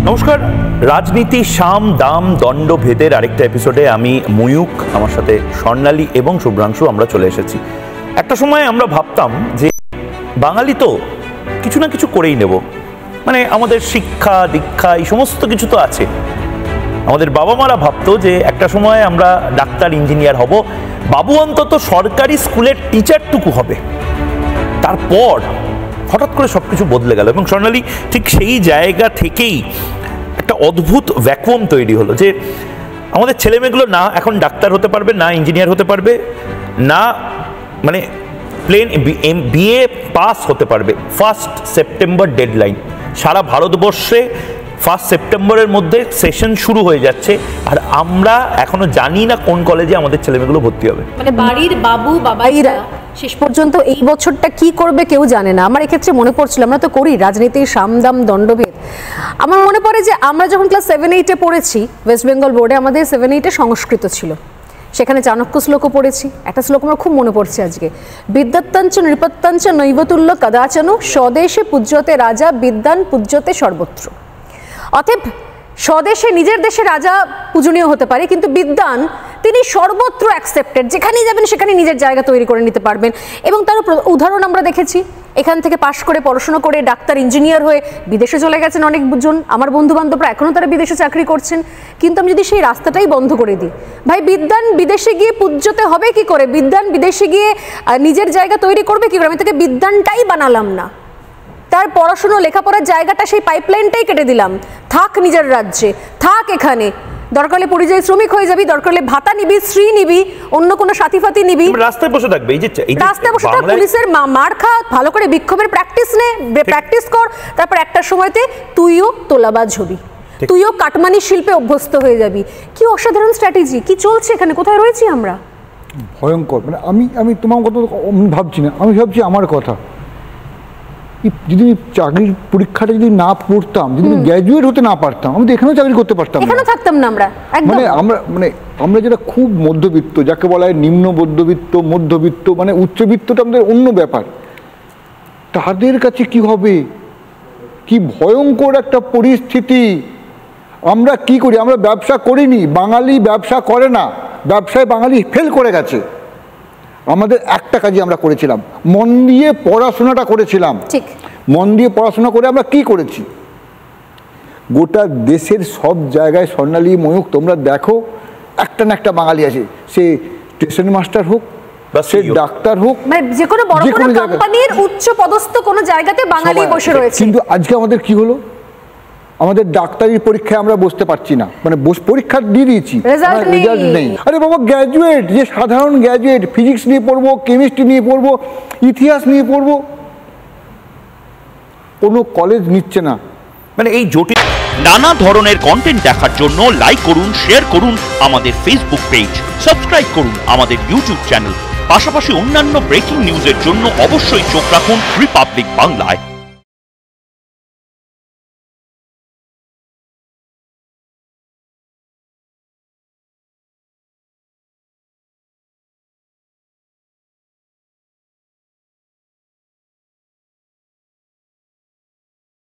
নমস্কার। রাজনীতি সাম দাম দণ্ড ভেদের আরেকটা এপিসোডে আমি ময়ূক, আমার সাথে স্বর্ণালী এবং শুভ্রাংশু আমরা চলে এসেছি। একটা সময় আমরা ভাবতাম যে বাঙালি তো কিছু না কিছু করেই নেব, মানে আমাদের শিক্ষা দীক্ষা এই সমস্ত কিছু তো আছে। আমাদের বাবা মারা ভাবতো যে একটা সময় আমরা ডাক্তার ইঞ্জিনিয়ার হব, বাবু অন্তত সরকারি স্কুলের টিচারটুকু হবে। তারপর হঠাৎ করে সব কিছু বদলে গেল এবং স্বর্ণালী ঠিক সেই জায়গা থেকেই একটা অদ্ভুত ভ্যাকুয়াম তৈরি হলো যে আমাদের ছেলেমেয়েগুলো না এখন ডাক্তার হতে পারবে, না ইঞ্জিনিয়ার হতে পারবে, না মানে প্লেন বিএ পাস হতে পারবে। 1 সেপ্টেম্বর ডেডলাইন, সারা ভারতবর্ষে 1 সেপ্টেম্বরের মধ্যে সেশন শুরু হয়ে যাচ্ছে, আর আমরা এখনো জানি না কোন কলেজে আমাদের ছেলেমেয়েগুলো ভর্তি হবে। মানে বাড়ির বাবু বাবাইরা শেষ পর্যন্ত এই বছরটা কি করবে কেউ জানে না। আমার এক্ষেত্রে মনে পড়ছিল, আমরা তো করি রাজনীতির সামদাম দণ্ডভেদ। আমার মনে পড়ে যে আমরা যখন ক্লাস 7-8-এ পড়েছি ওয়েস্ট বেঙ্গল বোর্ডে, আমাদের 7-8-এ সংস্কৃত ছিল, সেখানে চাণক্য শ্লোকও পড়েছি। একটা শ্লোক আমার খুব মনে পড়ছে আজকে, বিদ্যাত্তাঞ্চ নৃপত্তাঞ্চ নৈবতুল্য কদাচনু স্বদেশে পূজ্যতে রাজা বিদ্যান পূজ্যতে সর্বত্র। অতএব স্বদেশে নিজের দেশে রাজা পূজনীয় হতে পারে, কিন্তু বিদ্যান তিনি সর্বত্র অ্যাকসেপ্টেড, যেখানেই যাবেন সেখানে নিজের জায়গা তৈরি করে নিতে পারবেন। এবং তার উদাহরণ আমরা দেখেছি, এখান থেকে পাশ করে পড়াশোনা করে ডাক্তার ইঞ্জিনিয়ার হয়ে বিদেশে চলে গেছেন অনেকজন। আমার বন্ধু বান্ধবরা এখনও তারা বিদেশে চাকরি করছেন। কিন্তু আমি যদি সেই রাস্তাটাই বন্ধ করে দিই, ভাই বিদ্যান বিদেশে গিয়ে পূজ্যতে হবে কি করে, বিদ্যান বিদেশে গিয়ে নিজের জায়গা তৈরি করবে কি করে, আমি তাকে বিদ্যানটাই বানালাম না, তার পড়াশুনো লেখাপড়ার জায়গাটা সেই পাইপলাইনটাই কেটে দিলাম, থাক নিজের রাজ্যে, থাক এখানে, দরকার হলে পরিযায়ী শ্রমিক হয়ে যাবি, দরকার হলে ভাতা নিবি, শ্রী নিবি, অন্য কোনো সাথী ফাতি নিবি, রাস্তায় বসে থাকবে, এই যে রাস্তায় বসে থাক, পুলিশের মার খা, ভালো করে বিক্ষোভের প্র্যাকটিস কর, তারপর একটা সময়তে তুইও তোলাবাজ হবি, তুইও কাটমানি শিল্পে অভ্যস্ত হয়ে যাবি। কি অসাধারণ স্ট্র্যাটেজি, কি চলছে এখানে, কোথায় রয়েছি আমরা? ভয়ঙ্কর। মানে আমি তোমার কথা ভাবছি না, আমি ভাবছি আমার কথা। যদি চাকরির পরীক্ষাটা যদি না পড়তাম, যদি গ্র্যাজুয়েট হতে না পারতাম, আমি তো এখানেও চাকরি করতে পারতাম, এখানেও থাকতাম না আমরা। আমরা যেটা খুব মধ্যবিত্ত, যাকে বলা হয় নিম্ন মধ্যবিত্ত, মধ্যবিত্ত, মানে উচ্চবিত্তটা আমাদের অন্য ব্যাপার। তাদের কাছে কি হবে, কি ভয়ঙ্কর একটা পরিস্থিতি। আমরা কি করি, আমরা ব্যবসা করিনি, বাঙালি ব্যবসা করে না, ব্যবসায় বাঙালি ফেল করে গেছে। আমাদের একটা কাজই আমরা করেছিলাম, মন দিয়ে পড়াশোনাটা করেছিলাম। ঠিক, মন দিয়ে পড়াশোনা করে আমরা কি করেছি, গোটা দেশের সব জায়গায় স্বর্ণালী ময়ূক তোমরা দেখো, একটা না একটা বাঙালি আছে, সে স্টেশন মাস্টার হোক বা সে ডাক্তার হোক, মানে যে কোনো বড় কোনো কোম্পানির উচ্চ পদস্থ কোনো জায়গাতে বাঙালি বসে রয়েছে। কিন্তু আজকে আমাদের কি হলো, আমাদের ডাক্তারির পরীক্ষায় আমরা বসতে পারছি না, মানে পরীক্ষা দিয়ে দিয়েছি, রেজাল্ট নেই। আরে বাবা, গ্র্যাজুয়েট, যে সাধারণ গ্র্যাজুয়েট, ফিজিক্স নিয়ে পড়বো, কেমিস্ট্রি নিয়ে পড়বো, ইতিহাস নিয়ে পড়বো, কোনো কলেজ নিচ্ছে না। মানে এই জটিল নানা ধরনের কন্টেন্ট দেখার জন্য লাইক করুন, শেয়ার করুন আমাদের ফেসবুক পেজ, সাবস্ক্রাইব করুন আমাদের ইউটিউব চ্যানেল। পাশাপাশি অন্যান্য ব্রেকিং নিউজের জন্য অবশ্যই চোখ রাখুন রিপাবলিক বাংলায়।